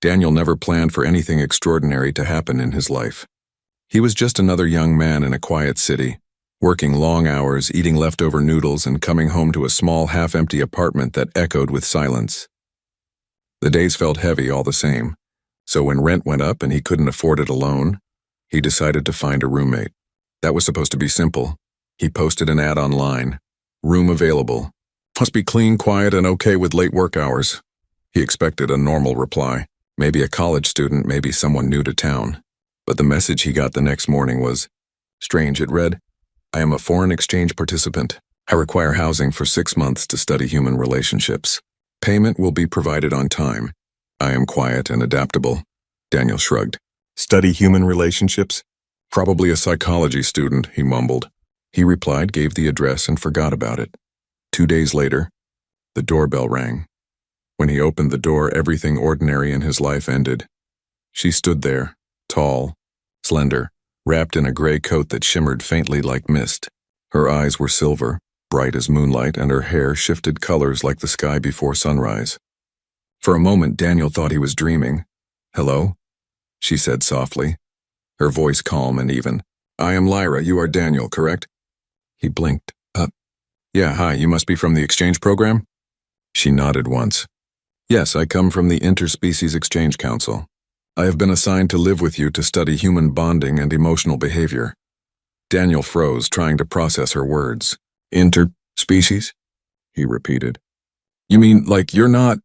Daniel never planned for anything extraordinary to happen in his life. He was just another young man in a quiet city, working long hours, eating leftover noodles, and coming home to a small, half-empty apartment that echoed with silence. The days felt heavy all the same, so when rent went up and he couldn't afford it alone, he decided to find a roommate. That was supposed to be simple. He posted an ad online. Room available. Must be clean, quiet, and okay with late work hours. He expected a normal reply. Maybe a college student, maybe someone new to town. But the message he got the next morning was strange. It read, "I am a foreign exchange participant. I require housing for 6 months to study human relationships. Payment will be provided on time. I am quiet and adaptable." Daniel shrugged. Study human relationships? Probably a psychology student, he mumbled. He replied, gave the address, and forgot about it. 2 days later, the doorbell rang. When he opened the door, everything ordinary in his life ended. She stood there, tall, slender, wrapped in a gray coat that shimmered faintly like mist. Her eyes were silver, bright as moonlight, and her hair shifted colors like the sky before sunrise. For a moment, Daniel thought he was dreaming. "Hello?" she said softly, her voice calm and even. "I am Lyra. You are Daniel, correct?" He blinked. Yeah, hi, you must be from the exchange program?" She nodded once. "Yes, I come from the Interspecies Exchange Council. I have been assigned to live with you to study human bonding and emotional behavior." Daniel froze, trying to process her words. "Interspecies?" he repeated. "You mean, like, you're not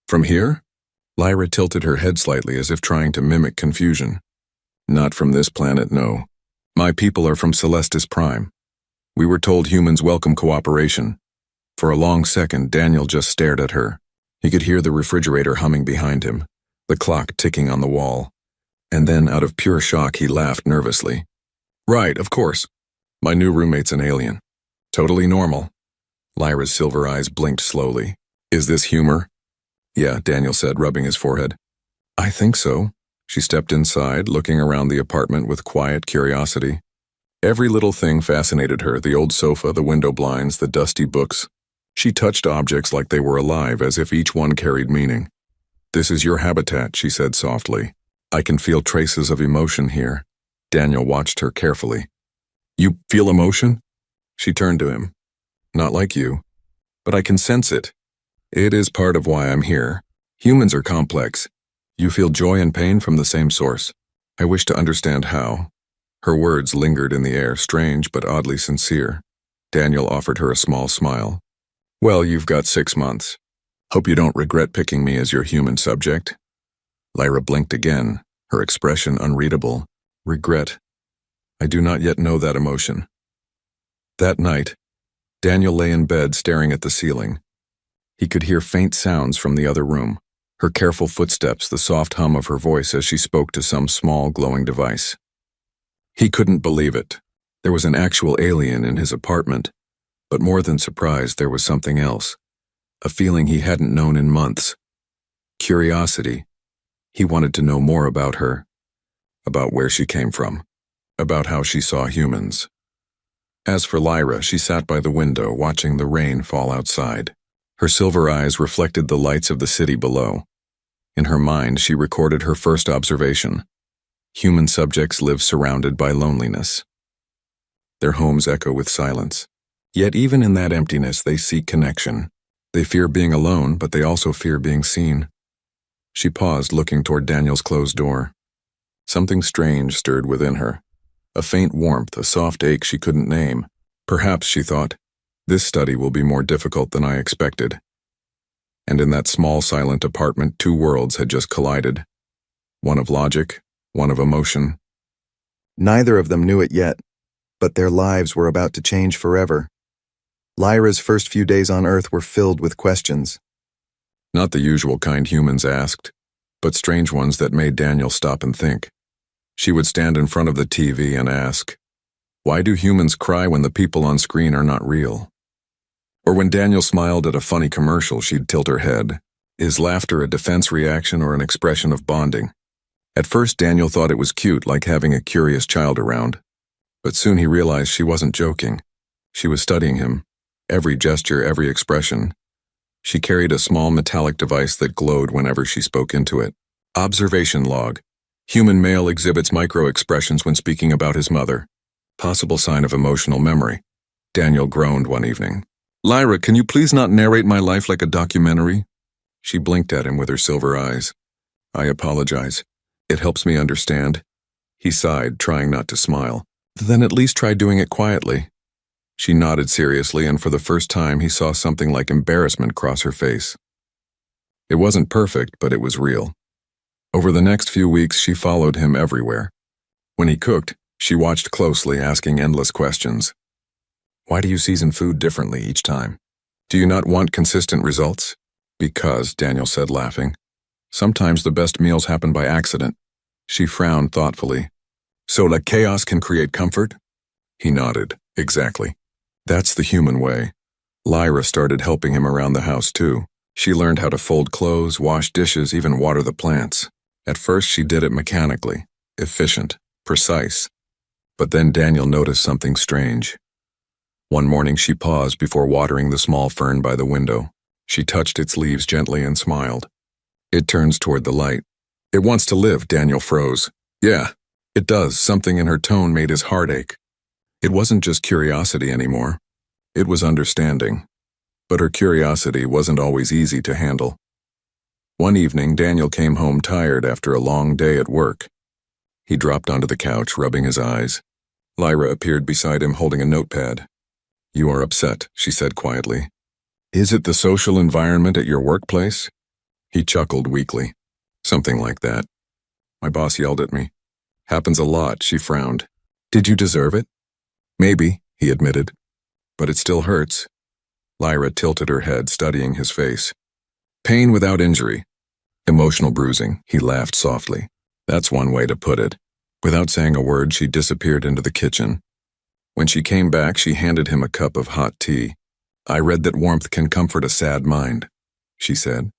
from here?" Lyra tilted her head slightly as if trying to mimic confusion. "Not from this planet, no. My people are from Celestis Prime. We were told humans welcome cooperation." For a long second, Daniel just stared at her. He could hear the refrigerator humming behind him, the clock ticking on the wall. And then, out of pure shock, he laughed nervously. "Right, of course. My new roommate's an alien. Totally normal." Lyra's silver eyes blinked slowly. "Is this humor?" "Yeah," Daniel said, rubbing his forehead. "I think so." She stepped inside, looking around the apartment with quiet curiosity. Every little thing fascinated her, the old sofa, the window blinds, the dusty books. She touched objects like they were alive, as if each one carried meaning. "This is your habitat," she said softly. "I can feel traces of emotion here." Daniel watched her carefully. "You feel emotion?" She turned to him. "Not like you. But I can sense it. It is part of why I'm here. Humans are complex. You feel joy and pain from the same source. I wish to understand how." Her words lingered in the air, strange but oddly sincere. Daniel offered her a small smile. "Well, you've got 6 months. Hope you don't regret picking me as your human subject." Lyra blinked again, her expression unreadable. "Regret. I do not yet know that emotion." That night, Daniel lay in bed staring at the ceiling. He could hear faint sounds from the other room, her careful footsteps, the soft hum of her voice as she spoke to some small glowing device. He couldn't believe it. There was an actual alien in his apartment, but more than surprise, there was something else, a feeling he hadn't known in months. Curiosity. He wanted to know more about her, about where she came from, about how she saw humans. As for Lyra, she sat by the window watching the rain fall outside. Her silver eyes reflected the lights of the city below. In her mind, she recorded her first observation. Human subjects live surrounded by loneliness. Their homes echo with silence. Yet even in that emptiness, they seek connection. They fear being alone, but they also fear being seen. She paused, looking toward Daniel's closed door. Something strange stirred within her. A faint warmth, a soft ache she couldn't name. Perhaps, she thought, this study will be more difficult than I expected. And in that small, silent apartment, 2 worlds had just collided. One of logic, one of emotion. Neither of them knew it yet, but their lives were about to change forever. Lyra's first few days on Earth were filled with questions. Not the usual kind humans asked, but strange ones that made Daniel stop and think. She would stand in front of the TV and ask, why do humans cry when the people on screen are not real? Or when Daniel smiled at a funny commercial, she'd tilt her head. Is laughter a defense reaction or an expression of bonding? At first, Daniel thought it was cute, like having a curious child around. But soon he realized she wasn't joking. She was studying him, every gesture, every expression. She carried a small metallic device that glowed whenever she spoke into it. Observation log. Human male exhibits micro-expressions when speaking about his mother. Possible sign of emotional memory. Daniel groaned one evening. Lyra, can you please not narrate my life like a documentary? She blinked at him with her silver eyes. I apologize. It helps me understand. He sighed, trying not to smile. Then at least try doing it quietly. She nodded seriously, and for the first time he saw something like embarrassment cross her face. It wasn't perfect, but it was real. Over the next few weeks, she followed him everywhere. When he cooked, she watched closely, asking endless questions. Why do you season food differently each time? Do you not want consistent results? Because, Daniel said, laughing. Sometimes the best meals happen by accident. She frowned thoughtfully. So like chaos can create comfort? He nodded. Exactly. That's the human way. Lyra started helping him around the house too. She learned how to fold clothes, wash dishes, even water the plants. At first she did it mechanically, efficient, precise. But then Daniel noticed something strange. One morning she paused before watering the small fern by the window. She touched its leaves gently and smiled. It turns toward the light. It wants to live, Daniel froze. Yeah, it does. Something in her tone made his heart ache. It wasn't just curiosity anymore. It was understanding. But her curiosity wasn't always easy to handle. One evening, Daniel came home tired after a long day at work. He dropped onto the couch, rubbing his eyes. Lyra appeared beside him holding a notepad. You are upset, she said quietly. Is it the social environment at your workplace? He chuckled weakly. Something like that. My boss yelled at me. Happens a lot, she frowned. Did you deserve it? Maybe, he admitted. But it still hurts. Lyra tilted her head, studying his face. Pain without injury. Emotional bruising, he laughed softly. That's one way to put it. Without saying a word, she disappeared into the kitchen. When she came back, she handed him a cup of hot tea. I read that warmth can comfort a sad mind, she said.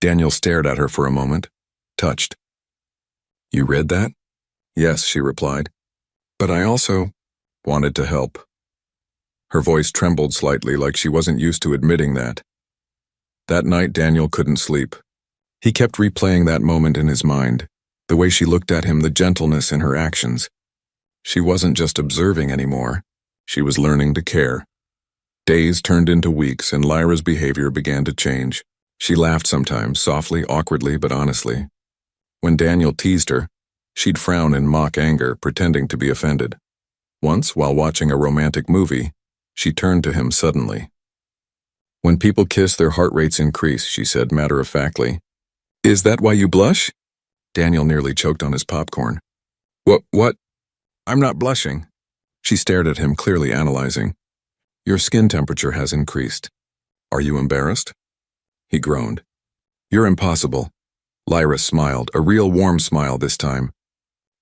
Daniel stared at her for a moment, touched. You read that? Yes, she replied. But I also wanted to help. Her voice trembled slightly, like she wasn't used to admitting that. That night, Daniel couldn't sleep. He kept replaying that moment in his mind, the way she looked at him, the gentleness in her actions. She wasn't just observing anymore. She was learning to care. Days turned into weeks, and Lyra's behavior began to change. She laughed sometimes, softly, awkwardly, but honestly. When Daniel teased her, she'd frown in mock anger, pretending to be offended. Once, while watching a romantic movie, she turned to him suddenly. When people kiss, their heart rates increase, she said matter-of-factly. Is that why you blush? Daniel nearly choked on his popcorn. What? I'm not blushing. She stared at him, clearly analyzing. Your skin temperature has increased. Are you embarrassed? He groaned. You're impossible. Lyra smiled, a real warm smile this time.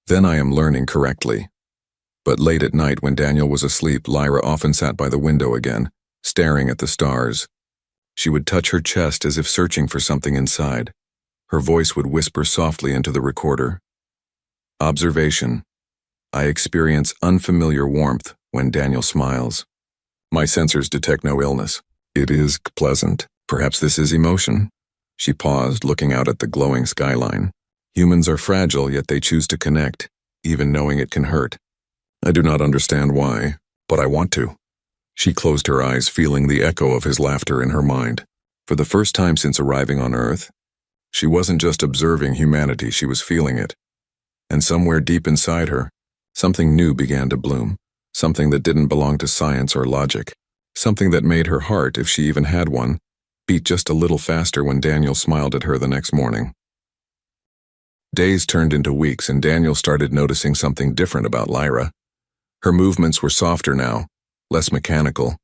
Then I am learning correctly. But late at night, when Daniel was asleep, Lyra often sat by the window again, staring at the stars. She would touch her chest as if searching for something inside. Her voice would whisper softly into the recorder. Observation. I experience unfamiliar warmth when Daniel smiles. My sensors detect no illness. It is pleasant. Perhaps this is emotion. She paused, looking out at the glowing skyline. Humans are fragile, yet they choose to connect, even knowing it can hurt. I do not understand why, but I want to. She closed her eyes, feeling the echo of his laughter in her mind. For the first time since arriving on Earth, she wasn't just observing humanity, she was feeling it. And somewhere deep inside her, something new began to bloom, something that didn't belong to science or logic, something that made her heart, if she even had one, beat just a little faster when Daniel smiled at her the next morning. Days turned into weeks, and Daniel started noticing something different about Lyra. Her movements were softer now, less mechanical.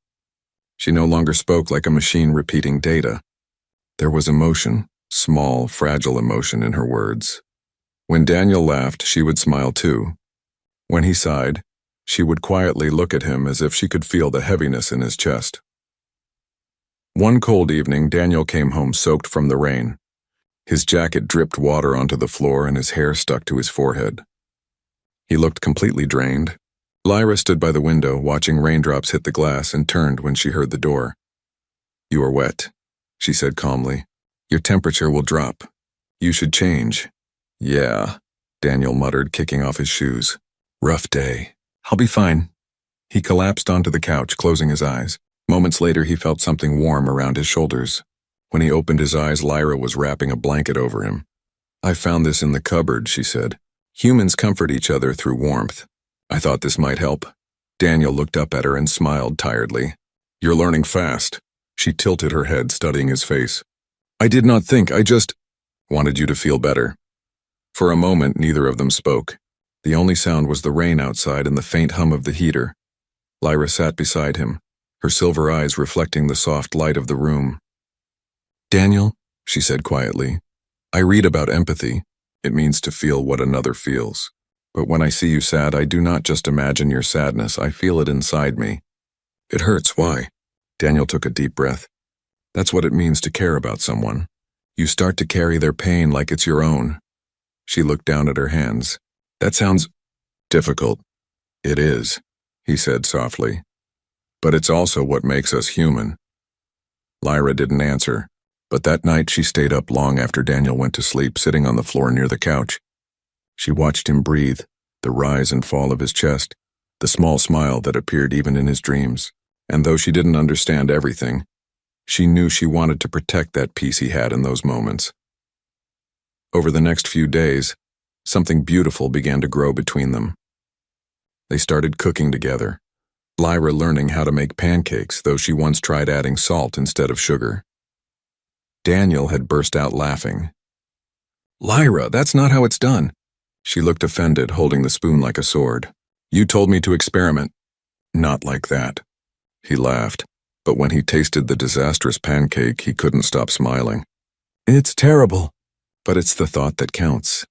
She no longer spoke like a machine repeating data. There was emotion, small, fragile emotion in her words. When Daniel laughed, she would smile too. When he sighed, she would quietly look at him as if she could feel the heaviness in his chest. One cold evening, Daniel came home soaked from the rain. His jacket dripped water onto the floor and his hair stuck to his forehead. He looked completely drained. Lyra stood by the window, watching raindrops hit the glass, and turned when she heard the door. You are wet, she said calmly. Your temperature will drop. You should change. Yeah, Daniel muttered, kicking off his shoes. Rough day. I'll be fine. He collapsed onto the couch, closing his eyes. Moments later, he felt something warm around his shoulders. When he opened his eyes, Lyra was wrapping a blanket over him. I found this in the cupboard, she said. Humans comfort each other through warmth. I thought this might help. Daniel looked up at her and smiled tiredly. You're learning fast. She tilted her head, studying his face. I did not think, I just wanted you to feel better. For a moment, neither of them spoke. The only sound was the rain outside and the faint hum of the heater. Lyra sat beside him, her silver eyes reflecting the soft light of the room. Daniel, she said quietly, I read about empathy. It means to feel what another feels. But when I see you sad, I do not just imagine your sadness, I feel it inside me. It hurts, why? Daniel took a deep breath. That's what it means to care about someone. You start to carry their pain like it's your own. She looked down at her hands. That sounds difficult. It is, he said softly. But it's also what makes us human. Lyra didn't answer, but that night she stayed up long after Daniel went to sleep, sitting on the floor near the couch. She watched him breathe, the rise and fall of his chest, the small smile that appeared even in his dreams. And though she didn't understand everything, she knew she wanted to protect that peace he had in those moments. Over the next few days, something beautiful began to grow between them. They started cooking together, Lyra learning how to make pancakes, though she once tried adding salt instead of sugar. Daniel had burst out laughing. Lyra, that's not how it's done. She looked offended, holding the spoon like a sword. You told me to experiment. Not like that. He laughed, but when he tasted the disastrous pancake, he couldn't stop smiling. It's terrible, but it's the thought that counts.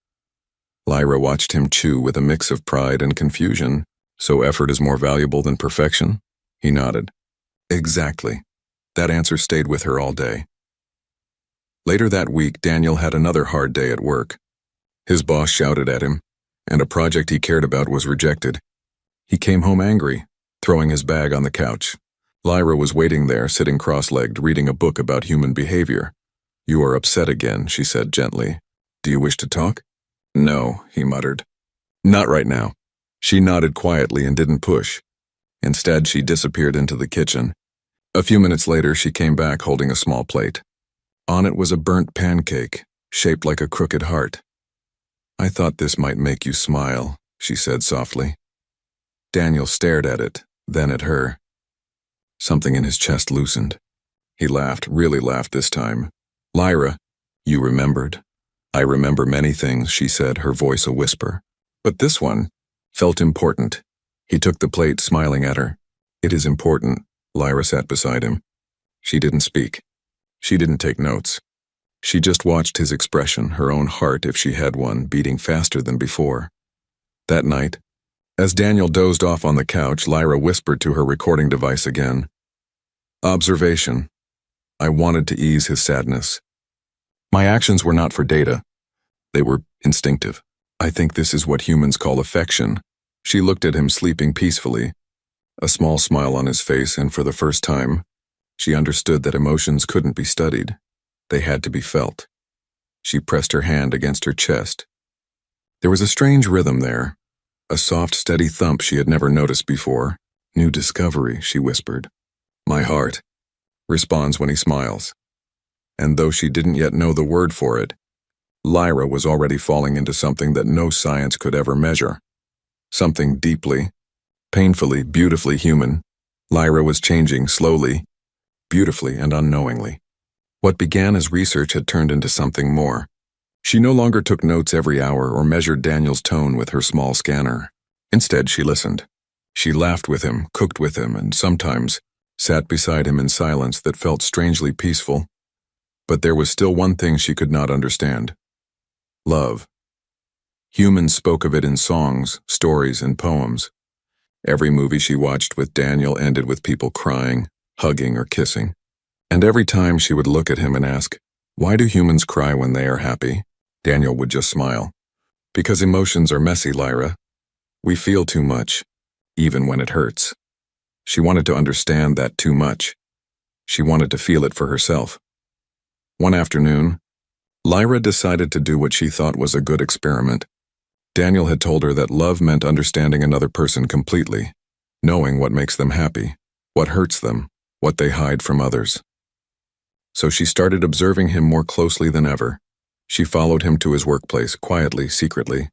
Lyra watched him chew with a mix of pride and confusion. So effort is more valuable than perfection? He nodded. Exactly. That answer stayed with her all day. Later that week, Daniel had another hard day at work. His boss shouted at him, and a project he cared about was rejected. He came home angry, throwing his bag on the couch. Lyra was waiting there, sitting cross-legged, reading a book about human behavior. You are upset again, she said gently. Do you wish to talk? No, he muttered. Not right now. She nodded quietly and didn't push. Instead, she disappeared into the kitchen. A few minutes later, she came back holding a small plate. On it was a burnt pancake, shaped like a crooked heart. I thought this might make you smile, she said softly. Daniel stared at it, then at her. Something in his chest loosened. He laughed, really laughed this time. Lyra, you remembered. I remember many things, she said, her voice a whisper. But this one felt important. He took the plate, smiling at her. It is important. Lyra sat beside him. She didn't speak. She didn't take notes. She just watched his expression, her own heart, if she had one, beating faster than before. That night, as Daniel dozed off on the couch, Lyra whispered to her recording device again. Observation. I wanted to ease his sadness. My actions were not for data. They were instinctive. I think this is what humans call affection. She looked at him sleeping peacefully, a small smile on his face, and for the first time, she understood that emotions couldn't be studied. They had to be felt. She pressed her hand against her chest. There was a strange rhythm there, a soft, steady thump she had never noticed before. New discovery, she whispered. My heart responds when he smiles. And though she didn't yet know the word for it, Lyra was already falling into something that no science could ever measure. Something deeply, painfully, beautifully human. Lyra was changing slowly, beautifully, and unknowingly. What began as research had turned into something more. She no longer took notes every hour or measured Daniel's tone with her small scanner. Instead, she listened. She laughed with him, cooked with him, and sometimes sat beside him in silence that felt strangely peaceful. But there was still one thing she could not understand. Love. Humans spoke of it in songs, stories, and poems. Every movie she watched with Daniel ended with people crying, hugging, or kissing. And every time she would look at him and ask, why do humans cry when they are happy? Daniel would just smile. Because emotions are messy, Lyra. We feel too much, even when it hurts. She wanted to understand that too much. She wanted to feel it for herself. One afternoon, Lyra decided to do what she thought was a good experiment. Daniel had told her that love meant understanding another person completely, knowing what makes them happy, what hurts them, what they hide from others. So she started observing him more closely than ever. She followed him to his workplace, quietly, secretly.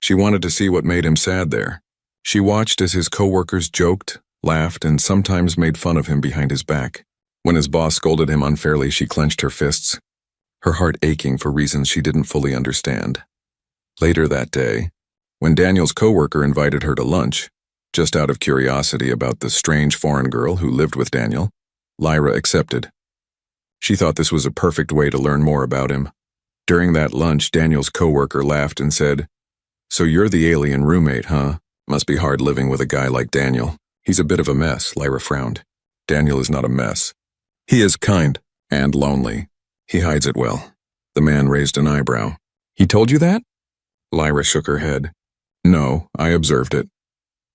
She wanted to see what made him sad there. She watched as his coworkers joked, laughed, and sometimes made fun of him behind his back. When his boss scolded him unfairly, she clenched her fists, her heart aching for reasons she didn't fully understand. Later that day, when Daniel's coworker invited her to lunch, just out of curiosity about the strange foreign girl who lived with Daniel, Lyra accepted. She thought this was a perfect way to learn more about him. During that lunch, Daniel's coworker laughed and said, "So you're the alien roommate, huh? Must be hard living with a guy like Daniel. He's a bit of a mess," Lyra frowned. "Daniel is not a mess. He is kind and lonely. He hides it well." The man raised an eyebrow. "He told you that?" Lyra shook her head. "No, I observed it."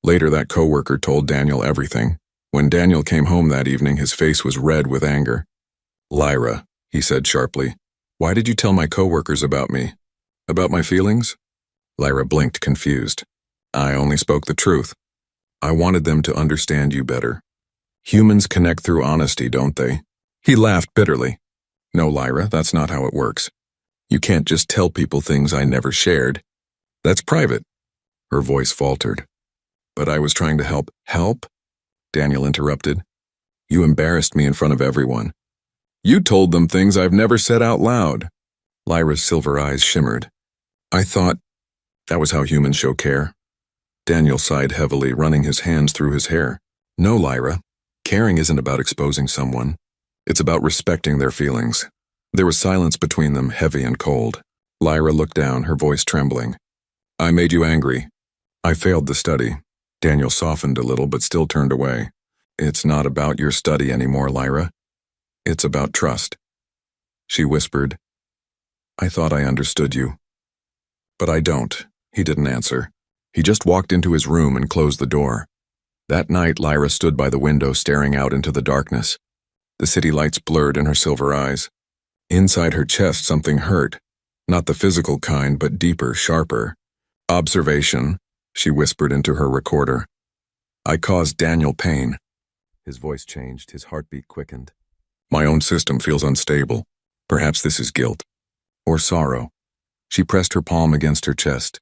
Later, that coworker told Daniel everything. When Daniel came home that evening, his face was red with anger. "Lyra," he said sharply, "why did you tell my coworkers about me? About my feelings?" Lyra blinked, confused. "I only spoke the truth. I wanted them to understand you better. Humans connect through honesty, don't they?" He laughed bitterly. "No, Lyra, that's not how it works. You can't just tell people things I never shared. That's private." Her voice faltered. "But I was trying to help." "Help?" Daniel interrupted. "You embarrassed me in front of everyone. You told them things I've never said out loud." Lyra's silver eyes shimmered. "I thought that was how humans show care." Daniel sighed heavily, running his hands through his hair. "No, Lyra. Caring isn't about exposing someone. It's about respecting their feelings." There was silence between them, heavy and cold. Lyra looked down, her voice trembling. "I made you angry. I failed the study." Daniel softened a little, but still turned away. "It's not about your study anymore, Lyra. It's about trust." She whispered, "I thought I understood you." "But I don't." He didn't answer. He just walked into his room and closed the door. That night, Lyra stood by the window staring out into the darkness. The city lights blurred in her silver eyes. Inside her chest, something hurt. Not the physical kind, but deeper, sharper. "Observation," she whispered into her recorder. "I caused Daniel pain." His voice changed, his heartbeat quickened. "My own system feels unstable. Perhaps this is guilt. Or sorrow." She pressed her palm against her chest,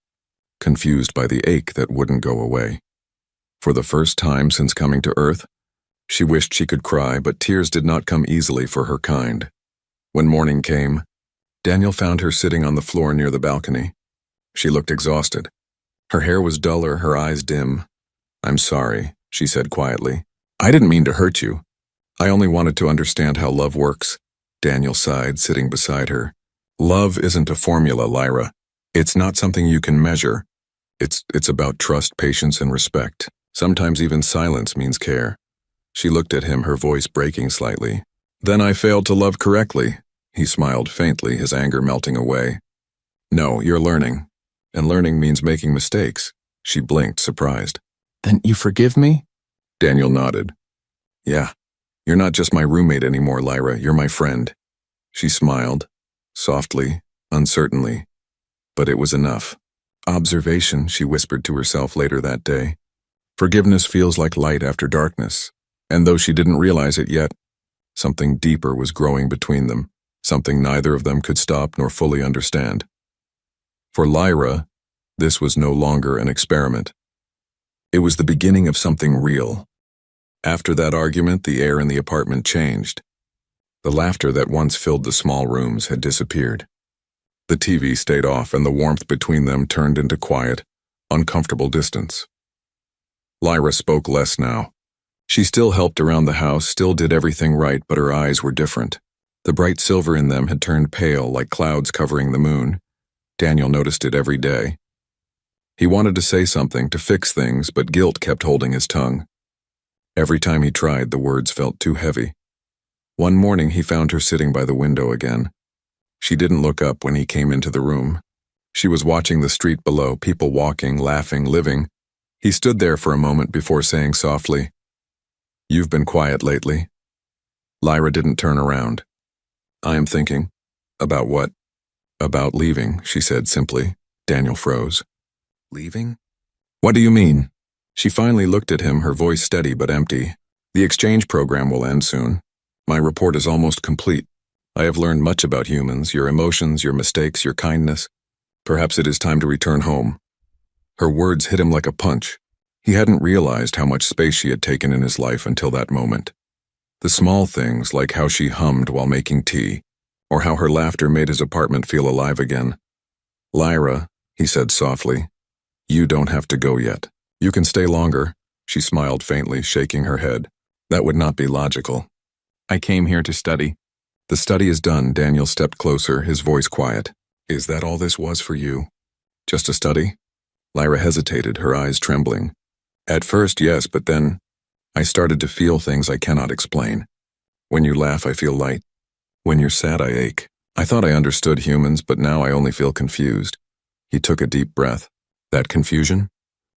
confused by the ache that wouldn't go away. For the first time since coming to Earth, she wished she could cry, but tears did not come easily for her kind. When morning came, Daniel found her sitting on the floor near the balcony. She looked exhausted. Her hair was duller, her eyes dim. "I'm sorry," she said quietly. "I didn't mean to hurt you. I only wanted to understand how love works." Daniel sighed, sitting beside her. "Love isn't a formula, Lyra. It's not something you can measure. It's about trust, patience, and respect. Sometimes even silence means care." She looked at him, her voice breaking slightly. "Then I failed to love correctly." He smiled faintly, his anger melting away. "No, you're learning. And learning means making mistakes." She blinked, surprised. "Then you forgive me?" Daniel nodded. "Yeah. You're not just my roommate anymore, Lyra. You're my friend." She smiled, softly, uncertainly. But it was enough. "Observation," she whispered to herself later that day. "Forgiveness feels like light after darkness." And though she didn't realize it yet, something deeper was growing between them, something neither of them could stop nor fully understand. For Lyra, this was no longer an experiment. It was the beginning of something real. After that argument, the air in the apartment changed. The laughter that once filled the small rooms had disappeared. The TV stayed off, and the warmth between them turned into quiet, uncomfortable distance. Lyra spoke less now. She still helped around the house, still did everything right, but her eyes were different. The bright silver in them had turned pale, like clouds covering the moon. Daniel noticed it every day. He wanted to say something, to fix things, but guilt kept holding his tongue. Every time he tried, the words felt too heavy. One morning, he found her sitting by the window again. She didn't look up when he came into the room. She was watching the street below, people walking, laughing, living. He stood there for a moment before saying softly, "You've been quiet lately." Lyra didn't turn around. "I am thinking." About what? About leaving, she said simply. Daniel froze. Leaving? What do you mean? She finally looked at him, her voice steady but empty. The exchange program will end soon. My report is almost complete. I have learned much about humans, your emotions, your mistakes, your kindness. Perhaps it is time to return home. Her words hit him like a punch. He hadn't realized how much space she had taken in his life until that moment. The small things, like how she hummed while making tea, or how her laughter made his apartment feel alive again. Lyra, he said softly, you don't have to go yet. You can stay longer. She smiled faintly, shaking her head. That would not be logical. I came here to study. The study is done. Daniel stepped closer, his voice quiet. Is that all this was for you? Just a study? Lyra hesitated, her eyes trembling. At first, yes, but then I started to feel things I cannot explain. When you laugh, I feel light. When you're sad, I ache. I thought I understood humans, but now I only feel confused. He took a deep breath. That confusion?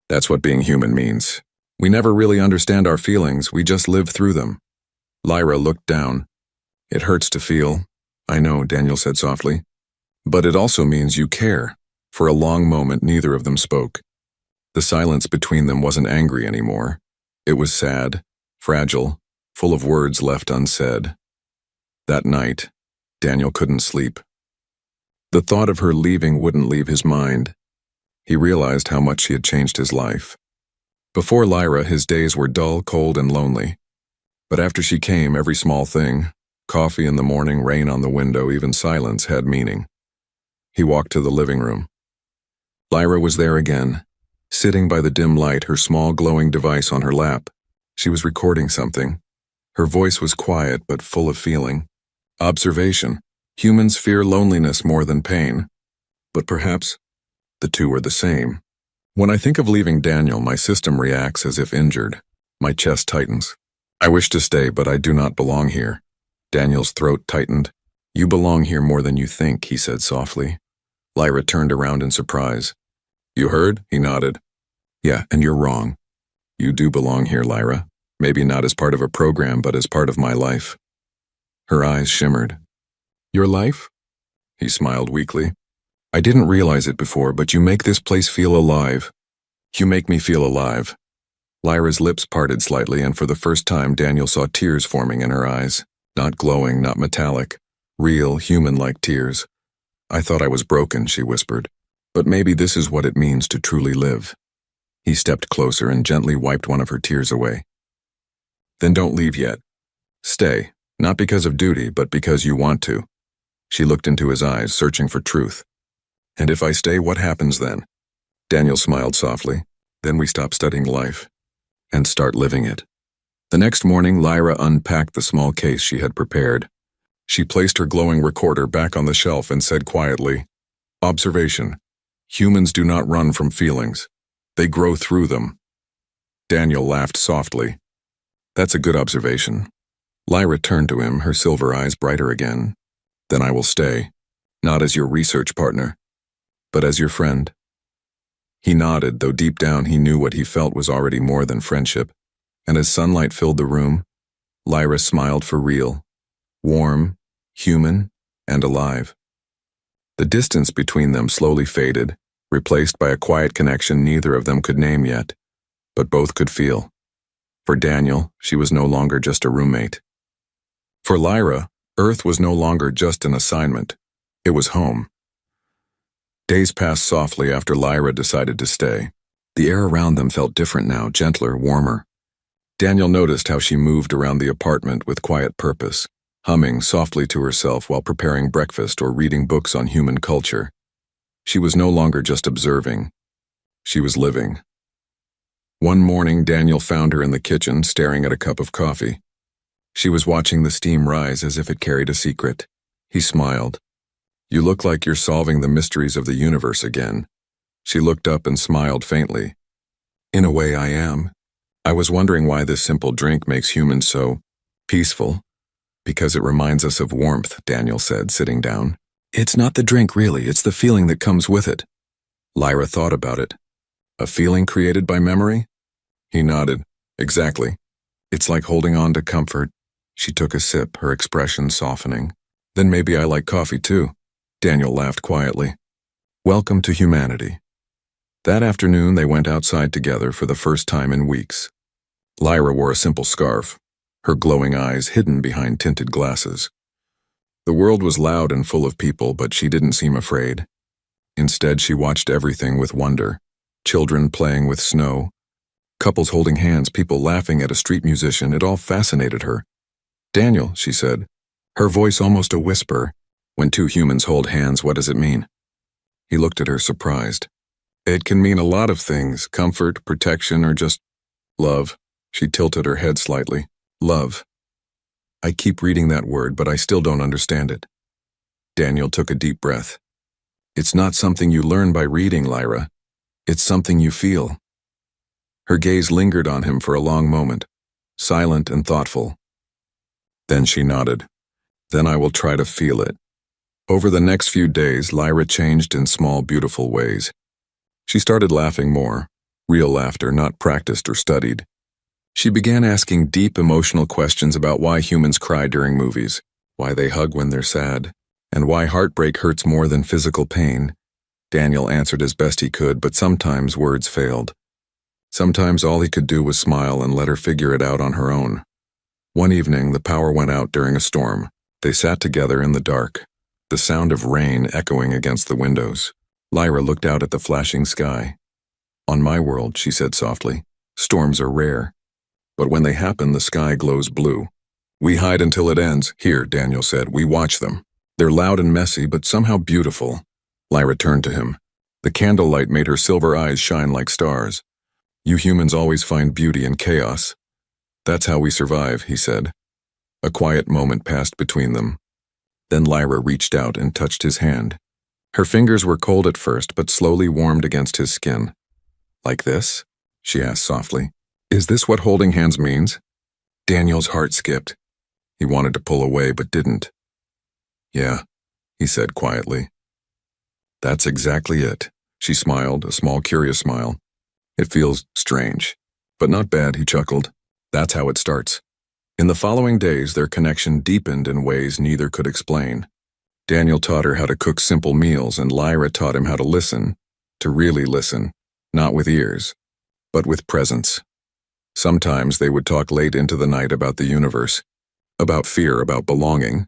That's what being human means. We never really understand our feelings, we just live through them. Lyra looked down. It hurts to feel. I know, Daniel said softly. But it also means you care. For a long moment, neither of them spoke. The silence between them wasn't angry anymore. It was sad, fragile, full of words left unsaid. That night, Daniel couldn't sleep. The thought of her leaving wouldn't leave his mind. He realized how much she had changed his life. Before Lyra, his days were dull, cold, and lonely. But after she came, every small thing, coffee in the morning, rain on the window, even silence, had meaning. He walked to the living room. Lyra was there again, sitting by the dim light, her small glowing device on her lap. She was recording something. Her voice was quiet but full of feeling. Observation. Humans fear loneliness more than pain. But perhaps the two are the same. When I think of leaving Daniel, my system reacts as if injured. My chest tightens. I wish to stay, but I do not belong here. Daniel's throat tightened. You belong here more than you think, he said softly. Lyra turned around in surprise. You heard? He nodded. Yeah, and you're wrong. You do belong here, Lyra. Maybe not as part of a program, but as part of my life. Her eyes shimmered. Your life? He smiled weakly. I didn't realize it before, but you make this place feel alive. You make me feel alive. Lyra's lips parted slightly, and for the first time Daniel saw tears forming in her eyes. Not glowing, not metallic. Real, human-like tears. I thought I was broken, she whispered. But maybe this is what it means to truly live. He stepped closer and gently wiped one of her tears away. Then don't leave yet. Stay, not because of duty, but because you want to. She looked into his eyes, searching for truth. And if I stay, what happens then? Daniel smiled softly. Then we stop studying life and start living it. The next morning, Lyra unpacked the small case she had prepared. She placed her glowing recorder back on the shelf and said quietly, Observation. Humans do not run from feelings. They grow through them. Daniel laughed softly. That's a good observation. Lyra turned to him, her silver eyes brighter again. Then I will stay, not as your research partner, but as your friend. He nodded, though deep down he knew what he felt was already more than friendship. And as sunlight filled the room, Lyra smiled for real, warm, human, and alive. The distance between them slowly faded, replaced by a quiet connection neither of them could name yet, but both could feel. For Daniel, she was no longer just a roommate. For Lyra, Earth was no longer just an assignment. It was home. Days passed softly after Lyra decided to stay. The air around them felt different now, gentler, warmer. Daniel noticed how she moved around the apartment with quiet purpose, humming softly to herself while preparing breakfast or reading books on human culture. She was no longer just observing. She was living. One morning, Daniel found her in the kitchen, staring at a cup of coffee. She was watching the steam rise as if it carried a secret. He smiled. You look like you're solving the mysteries of the universe again. She looked up and smiled faintly. In a way, I am. I was wondering why this simple drink makes humans so peaceful. Because it reminds us of warmth, Daniel said, sitting down. It's not the drink, really. It's the feeling that comes with it. Lyra thought about it. A feeling created by memory? He nodded. Exactly. It's like holding on to comfort. She took a sip, her expression softening. Then maybe I like coffee too. Daniel laughed quietly. Welcome to humanity. That afternoon they went outside together for the first time in weeks. Lyra wore a simple scarf, her glowing eyes hidden behind tinted glasses. The world was loud and full of people, but she didn't seem afraid. Instead, she watched everything with wonder. Children playing with snow, couples holding hands, people laughing at a street musician. It all fascinated her. Daniel, she said, her voice almost a whisper. When two humans hold hands, what does it mean? He looked at her, surprised. It can mean a lot of things, comfort, protection, or just love. She tilted her head slightly. Love. I keep reading that word, but I still don't understand it. Daniel took a deep breath. It's not something you learn by reading, Lyra. It's something you feel. Her gaze lingered on him for a long moment, silent and thoughtful. Then she nodded. Then I will try to feel it. Over the next few days, Lyra changed in small, beautiful ways. She started laughing more, real laughter, not practiced or studied. She began asking deep emotional questions about why humans cry during movies, why they hug when they're sad, and why heartbreak hurts more than physical pain. Daniel answered as best he could, but sometimes words failed. Sometimes all he could do was smile and let her figure it out on her own. One evening, the power went out during a storm. They sat together in the dark, the sound of rain echoing against the windows. Lyra looked out at the flashing sky. On my world, she said softly, storms are rare. But when they happen, the sky glows blue. We hide until it ends. Here, Daniel said, we watch them. They're loud and messy, but somehow beautiful. Lyra turned to him. The candlelight made her silver eyes shine like stars. You humans always find beauty in chaos. That's how we survive, he said. A quiet moment passed between them. Then Lyra reached out and touched his hand. Her fingers were cold at first, but slowly warmed against his skin. Like this? She asked softly. Is this what holding hands means? Daniel's heart skipped. He wanted to pull away, but didn't. Yeah, he said quietly. That's exactly it. She smiled, a small, curious smile. It feels strange, but not bad, he chuckled. That's how it starts. In the following days, their connection deepened in ways neither could explain. Daniel taught her how to cook simple meals, and Lyra taught him how to listen, to really listen, not with ears, but with presence. Sometimes they would talk late into the night about the universe, about fear, about belonging.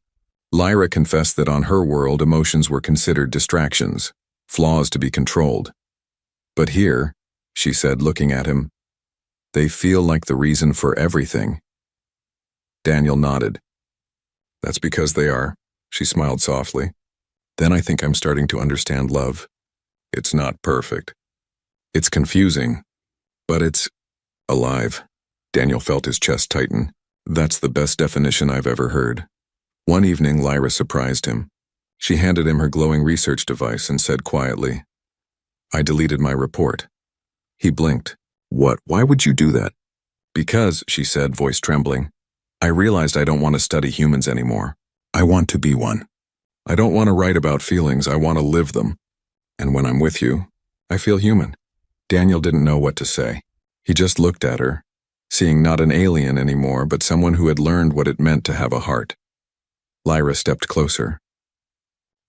Lyra confessed that on her world, emotions were considered distractions, flaws to be controlled. But here, she said, looking at him, they feel like the reason for everything. Daniel nodded. That's because they are, she smiled softly. Then I think I'm starting to understand love. It's not perfect. It's confusing, but it's alive. Daniel felt his chest tighten. That's the best definition I've ever heard. One evening, Lyra surprised him. She handed him her glowing research device and said quietly, I deleted my report. He blinked. What? Why would you do that? Because, she said, voice trembling, I realized I don't want to study humans anymore. I want to be one. I don't want to write about feelings, I want to live them. And when I'm with you, I feel human. Daniel didn't know what to say. He just looked at her, seeing not an alien anymore, but someone who had learned what it meant to have a heart. Lyra stepped closer.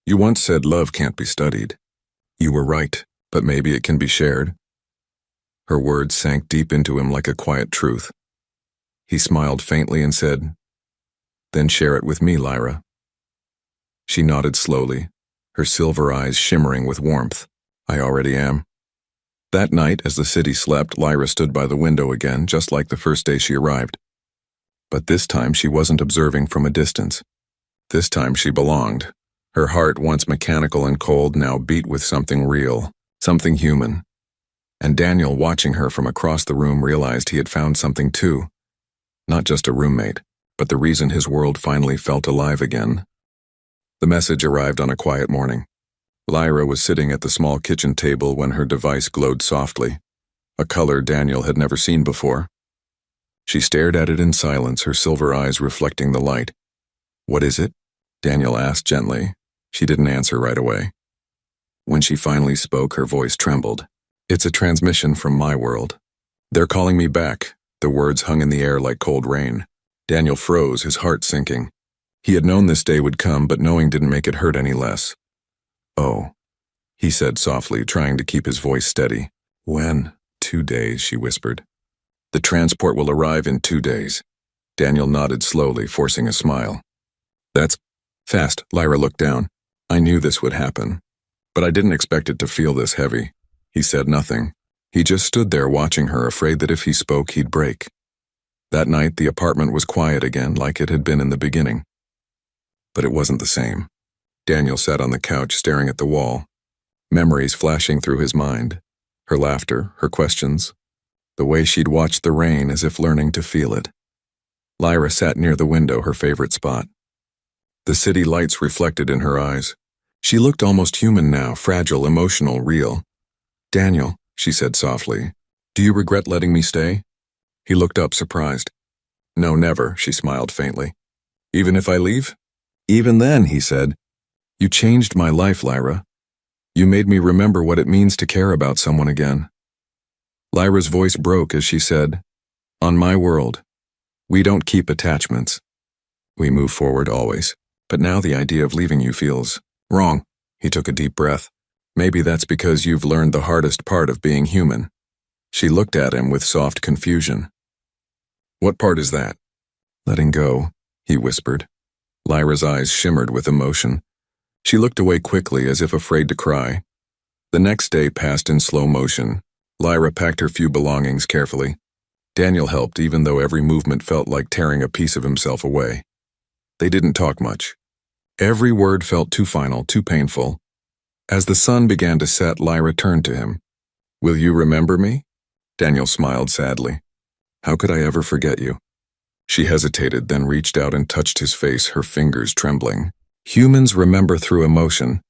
You once said love can't be studied. You were right, but maybe it can be shared. Her words sank deep into him like a quiet truth. He smiled faintly and said, Then share it with me, Lyra. She nodded slowly, her silver eyes shimmering with warmth. I already am. That night, as the city slept, Lyra stood by the window again, just like the first day she arrived. But this time she wasn't observing from a distance. This time she belonged. Her heart, once mechanical and cold, now beat with something real, something human. And Daniel, watching her from across the room, realized he had found something too. Not just a roommate, but the reason his world finally felt alive again. The message arrived on a quiet morning. Lyra was sitting at the small kitchen table when her device glowed softly, a color Daniel had never seen before. She stared at it in silence, her silver eyes reflecting the light. What is it? Daniel asked gently. She didn't answer right away. When she finally spoke, her voice trembled. It's a transmission from my world. They're calling me back. The words hung in the air like cold rain. Daniel froze, his heart sinking. He had known this day would come, but knowing didn't make it hurt any less. "Oh," he said softly, trying to keep his voice steady. "When?" 2 days, she whispered. "The transport will arrive in 2 days." Daniel nodded slowly, forcing a smile. "That's fast." Lyra looked down. "I knew this would happen, but I didn't expect it to feel this heavy." He said nothing. He just stood there watching her, afraid that if he spoke, he'd break. That night, the apartment was quiet again, like it had been in the beginning. But it wasn't the same. Daniel sat on the couch, staring at the wall, memories flashing through his mind. Her laughter, her questions, the way she'd watched the rain as if learning to feel it. Lyra sat near the window, her favorite spot. The city lights reflected in her eyes. She looked almost human now, fragile, emotional, real. "Daniel," she said softly, "do you regret letting me stay?" He looked up, surprised. "No, never," she smiled faintly. "Even if I leave?" "Even then," he said. "You changed my life, Lyra. You made me remember what it means to care about someone again." Lyra's voice broke as she said, "On my world, we don't keep attachments. We move forward always. But now the idea of leaving you feels wrong." He took a deep breath. "Maybe that's because you've learned the hardest part of being human." She looked at him with soft confusion. "What part is that?" "Letting go," he whispered. Lyra's eyes shimmered with emotion. She looked away quickly, as if afraid to cry. The next day passed in slow motion. Lyra packed her few belongings carefully. Daniel helped, even though every movement felt like tearing a piece of himself away. They didn't talk much. Every word felt too final, too painful. As the sun began to set, Lyra turned to him. "Will you remember me?" Daniel smiled sadly. "How could I ever forget you?" She hesitated, then reached out and touched his face, her fingers trembling. Humans remember through emotion.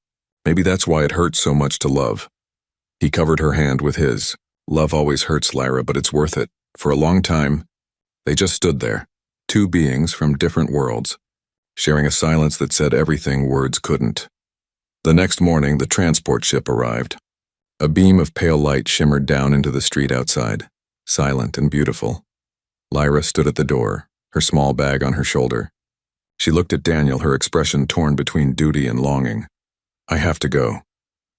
Maybe that's why it hurts so much to love. He covered her hand with his. "Love always hurts, Lyra, but it's worth it." For a long time, they just stood there, two beings from different worlds, sharing a silence that said everything words couldn't. The next morning, the transport ship arrived. A beam of pale light shimmered down into the street outside, silent and beautiful. Lyra stood at the door, her small bag on her shoulder. She looked at Daniel, her expression torn between duty and longing. "I have to go,"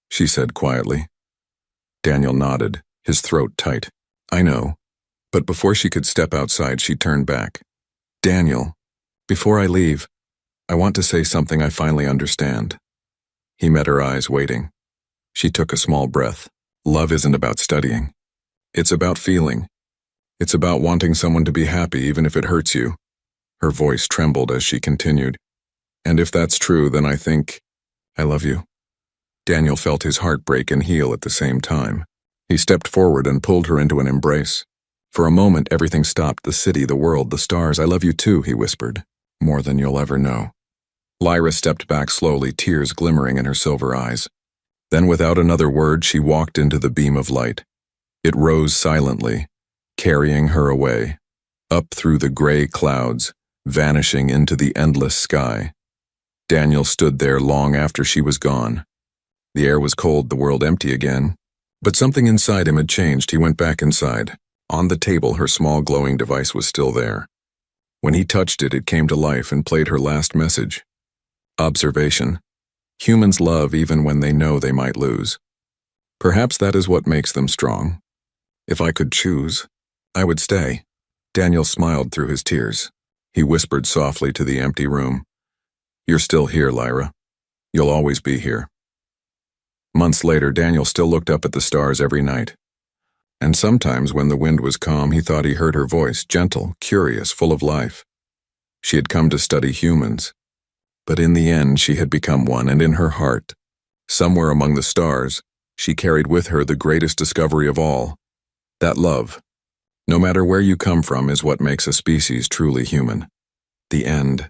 she said quietly. Daniel nodded, his throat tight. "I know." But before she could step outside, she turned back. "Daniel, before I leave, I want to say something I finally understand." He met her eyes, waiting. She took a small breath. "Love isn't about studying. It's about feeling. It's about wanting someone to be happy even if it hurts you." Her voice trembled as she continued. "And if that's true, then I think I love you." Daniel felt his heart break and heal at the same time. He stepped forward and pulled her into an embrace. For a moment, everything stopped, the city, the world, the stars. "I love you too," he whispered. "More than you'll ever know." Lyra stepped back slowly, tears glimmering in her silver eyes. Then, without another word, she walked into the beam of light. It rose silently, carrying her away, up through the gray clouds, vanishing into the endless sky. Daniel stood there long after she was gone. The air was cold, the world empty again. But something inside him had changed. He went back inside. On the table, her small glowing device was still there. When he touched it, it came to life and played her last message. Observation. Humans love even when they know they might lose. Perhaps that is what makes them strong. If I could choose, I would stay. Daniel smiled through his tears. He whispered softly to the empty room. "You're still here, Lyra. You'll always be here." Months later, Daniel still looked up at the stars every night. And sometimes when the wind was calm, he thought he heard her voice, gentle, curious, full of life. She had come to study humans. But in the end, she had become one, and in her heart, somewhere among the stars, she carried with her the greatest discovery of all. That love, no matter where you come from, is what makes a species truly human. The end.